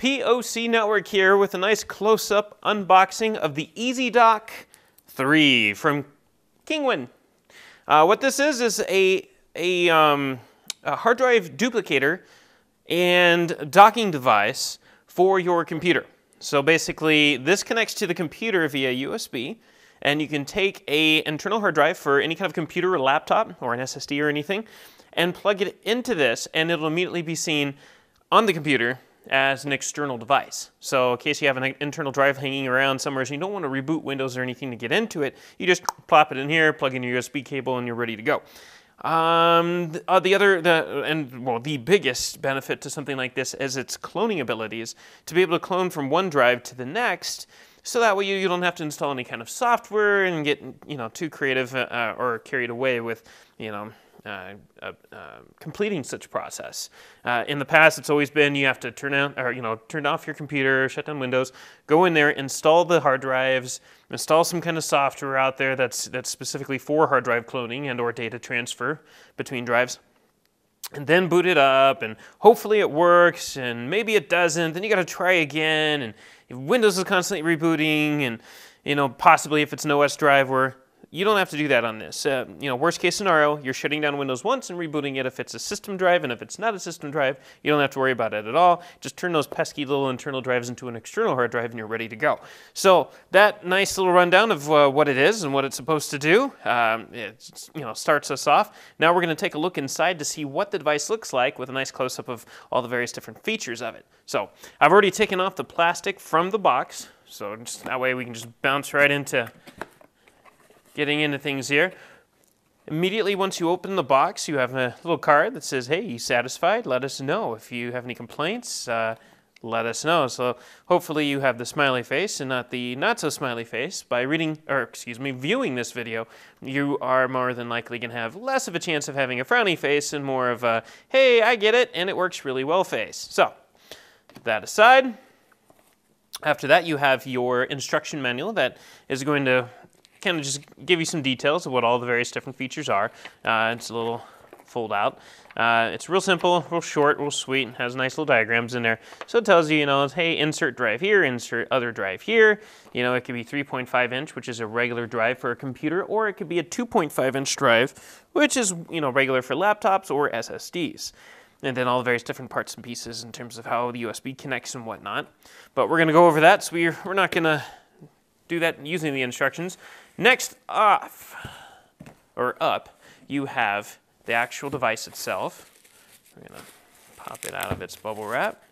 POC Network here with a nice close-up unboxing of the EasyDock 3 from Kingwin. What this is a hard drive duplicator and docking device for your computer. So basically, this connects to the computer via USB, and you can take an internal hard drive for any kind of computer or laptop or an SSD or anything, and plug it into this, and it'll immediately be seen on the computer as an external device. So in case you have an internal drive hanging around somewhere and you don't want to reboot Windows or anything to get into it, you just plop it in here, plug in your USB cable, and you're ready to go. The biggest benefit to something like this is its cloning abilities, to be able to clone from one drive to the next, so that way you don't have to install any kind of software and get too creative or carried away with completing such process. In the past, it's always been you have to turn off your computer, shut down Windows, go in there, install the hard drives, install some kind of software out there that's specifically for hard drive cloning and or data transfer between drives, and then boot it up, and hopefully it works, and maybe it doesn't, then you got to try again, and if Windows is constantly rebooting, and possibly if it's an OS drive where you don't have to do that on this. Worst case scenario, you're shutting down Windows once and rebooting it if it's a system drive, and if it's not a system drive, you don't have to worry about it at all. Just turn those pesky little internal drives into an external hard drive and you're ready to go. So that nice little rundown of what it is and what it's supposed to do, starts us off. Now we're going to take a look inside to see what the device looks like with a nice close-up of all the various different features of it. So I've already taken off the plastic from the box, so just that way we can just bounce right into getting into things here. Immediately once you open the box, you have a little card that says, hey, you satisfied? Let us know. If you have any complaints, let us know. So hopefully you have the smiley face and not the not so smiley face. By viewing this video, you are more than likely going to have less of a chance of having a frowny face and more of a, hey, I get it, and it works really well face. So that aside, after that you have your instruction manual that is going to kind of just give you some details of what all the various different features are. It's a little fold out. It's real simple, real short, real sweet, and has nice little diagrams in there. So it tells you, hey, insert drive here, insert other drive here. It could be 3.5 inch, which is a regular drive for a computer, or it could be a 2.5 inch drive, which is, regular for laptops or SSDs. And then all the various different parts and pieces in terms of how the USB connects and whatnot. But we're going to go over that, so we're not going to do that using the instructions. Next up, you have the actual device itself. We're going to pop it out of its bubble wrap.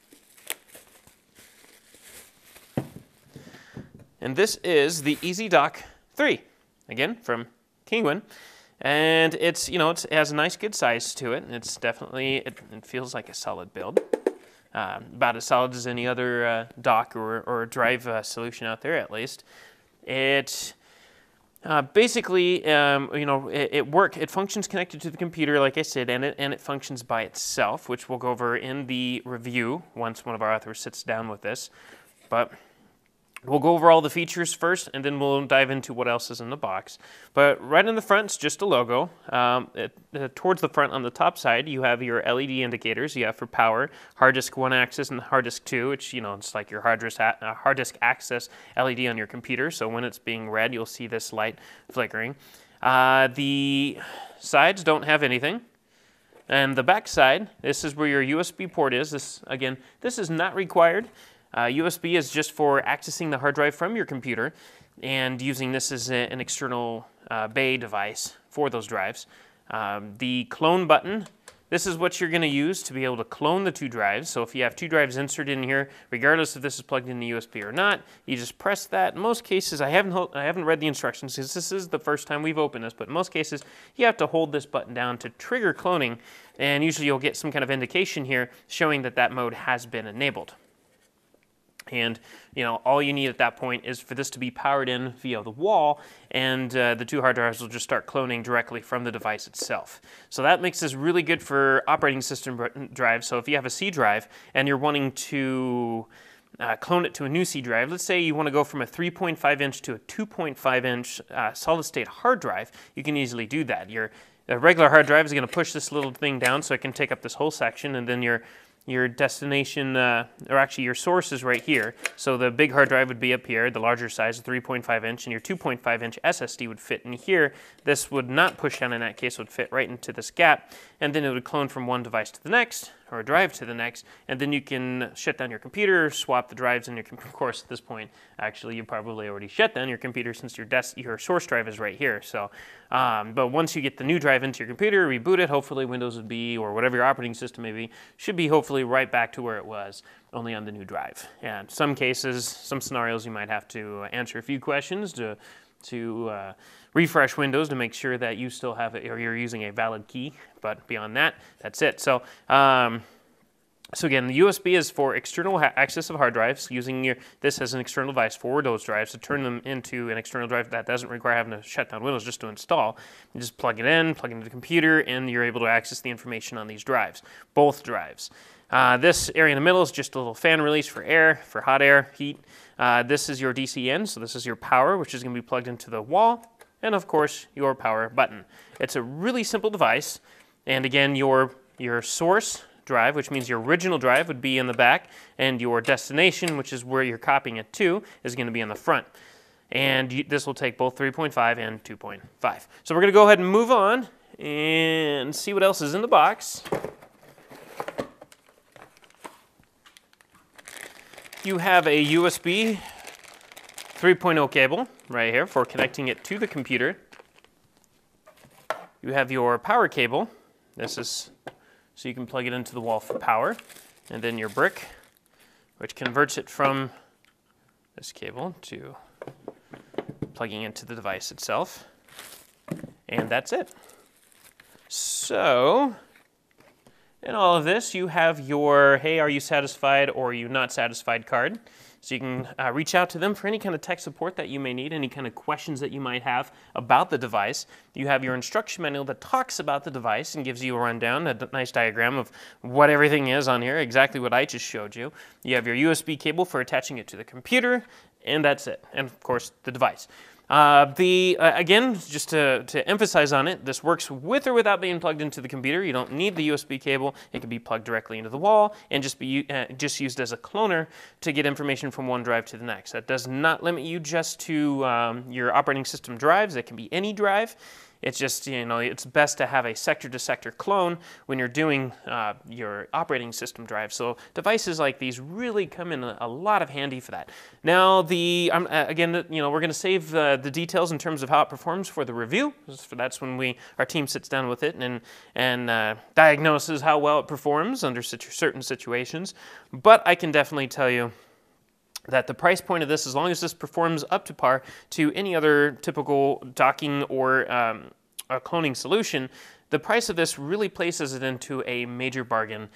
And this is the EasyDock 3, again, from Kingwin. And it's, it has a nice good size to it. It's definitely, it feels like a solid build. About as solid as any other dock or drive solution out there, at least. It basically, it functions connected to the computer, like I said, and it functions by itself, which we'll go over in the review once one of our authors sits down with this. But we'll go over all the features first, and then we'll dive into what else is in the box. But right in the front is just a logo. Towards the front on the top side, you have your LED indicators. You have for power, hard disk 1 axis and hard disk 2, which, it's like your hard disk access LED on your computer. So when it's being read, you'll see this light flickering. The sides don't have anything. And the back side, this is where your USB port is. This is not required. USB is just for accessing the hard drive from your computer and using this as an external bay device for those drives. The clone button, this is what you're going to use to be able to clone the two drives. So if you have two drives inserted in here, regardless if this is plugged into USB or not, you just press that. In most cases, I haven't read the instructions because this is the first time we've opened this, but in most cases, you have to hold this button down to trigger cloning, and usually you'll get some kind of indication here showing that that mode has been enabled. And all you need at that point is for this to be powered in via the wall, and the two hard drives will just start cloning directly from the device itself. So that makes this really good for operating system drives. So if you have a C drive and you're wanting to clone it to a new C drive, let's say you want to go from a 3.5 inch to a 2.5 inch solid state hard drive, you can easily do that. A regular hard drive is going to push this little thing down so it can take up this whole section, and then your your destination, or actually your source is right here. So the big hard drive would be up here, the larger size, 3.5 inch, and your 2.5 inch SSD would fit in here. This would not push down in that case, would fit right into this gap, and then it would clone from one device to the next, or a drive to the next, and then you can shut down your computer, swap the drives in your computer. Of course, at this point, actually, you probably already shut down your computer since your source drive is right here. So, but once you get the new drive into your computer, reboot it, hopefully Windows would be, or whatever your operating system may be, should be hopefully right back to where it was, only on the new drive. And some cases, some scenarios, you might have to answer a few questions to refresh Windows to make sure that you still have it, or you're using a valid key. But beyond that, that's it. So, so again, the USB is for external access of hard drives, using this as an external device for those drives to turn them into an external drive that doesn't require having to shut down Windows just to install. You just plug it into the computer, and you're able to access the information on these drives, both drives. This area in the middle is just a little fan release for air, for hot air, heat. This is your DCN, so this is your power, which is going to be plugged into the wall, and of course, your power button. It's a really simple device, and again, your source drive, which means your original drive, would be in the back, and your destination, which is where you're copying it to, is going to be in the front. And this will take both 3.5 and 2.5. So we're going to go ahead and move on and see what else is in the box. You have a USB 3.0 cable right here for connecting it to the computer. You have your power cable. This is so you can plug it into the wall for power. And then your brick, which converts it from this cable to plugging into the device itself. And that's it. So, in all of this, you have your, hey, are you satisfied or are you not satisfied card. So you can reach out to them for any kind of tech support that you may need, any kind of questions that you might have about the device. You have your instruction manual that talks about the device and gives you a rundown, a nice diagram of what everything is on here, exactly what I just showed you. You have your USB cable for attaching it to the computer, and that's it. And of course, the device. Again, just to emphasize on it, this works with or without being plugged into the computer. You don't need the USB cable. It can be plugged directly into the wall and just be just used as a cloner to get information from one drive to the next. That does not limit you just to your operating system drives. It can be any drive. It's just, you know, it's best to have a sector-to-sector clone when you're doing your operating system drive. So devices like these really come in a lot of handy for that. Now, again, you know, we're going to save the details in terms of how it performs for the review. That's when our team sits down with it and diagnoses how well it performs under certain situations. But I can definitely tell you that the price point of this, as long as this performs up to par to any other typical docking or a cloning solution, the price of this really places it into a major bargain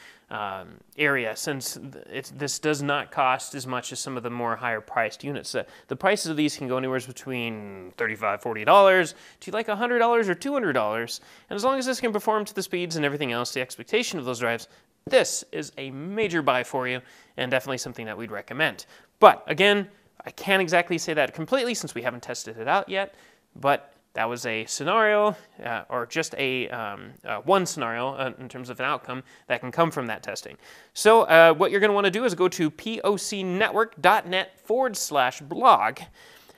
area, since this does not cost as much as some of the more higher priced units. The prices of these can go anywhere between $35, $40 to like $100 or $200. And as long as this can perform to the speeds and everything else, the expectation of those drives, this is a major buy for you, and definitely something that we'd recommend. But again, I can't exactly say that completely since we haven't tested it out yet, but that was a scenario, or just one scenario in terms of an outcome that can come from that testing. So what you're going to want to do is go to pocnetwork.net/blog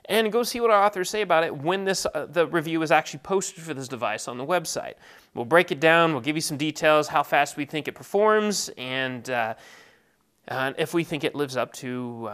and go see what our authors say about it when the review is actually posted for this device on the website. We'll break it down, we'll give you some details, how fast we think it performs, and if we think it lives up to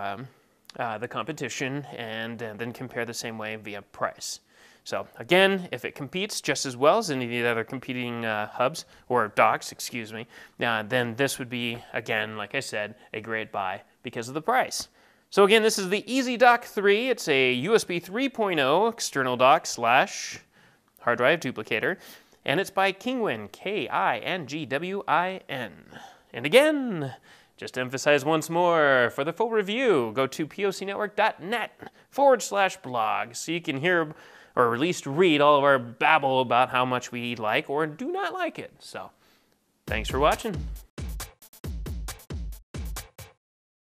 the competition, and then compare the same way via price. So again, if it competes just as well as any of the other competing hubs, or docks, excuse me, then this would be, again, like I said, a great buy because of the price. So again, this is the EasyDock 3. It's a USB 3.0 external dock / hard drive duplicator, and it's by Kingwin, Kingwin. And again, just to emphasize once more, for the full review, go to pocnetwork.net/blog so you can hear, or at least read, all of our babble about how much we like or do not like it. So, thanks for watching.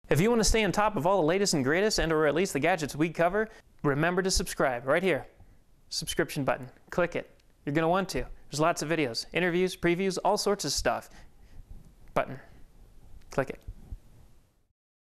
If you want to stay on top of all the latest and greatest, and or at least the gadgets we cover, remember to subscribe right here. Subscription button. Click it. You're going to want to. There's lots of videos, interviews, previews, all sorts of stuff. Button. Click click it.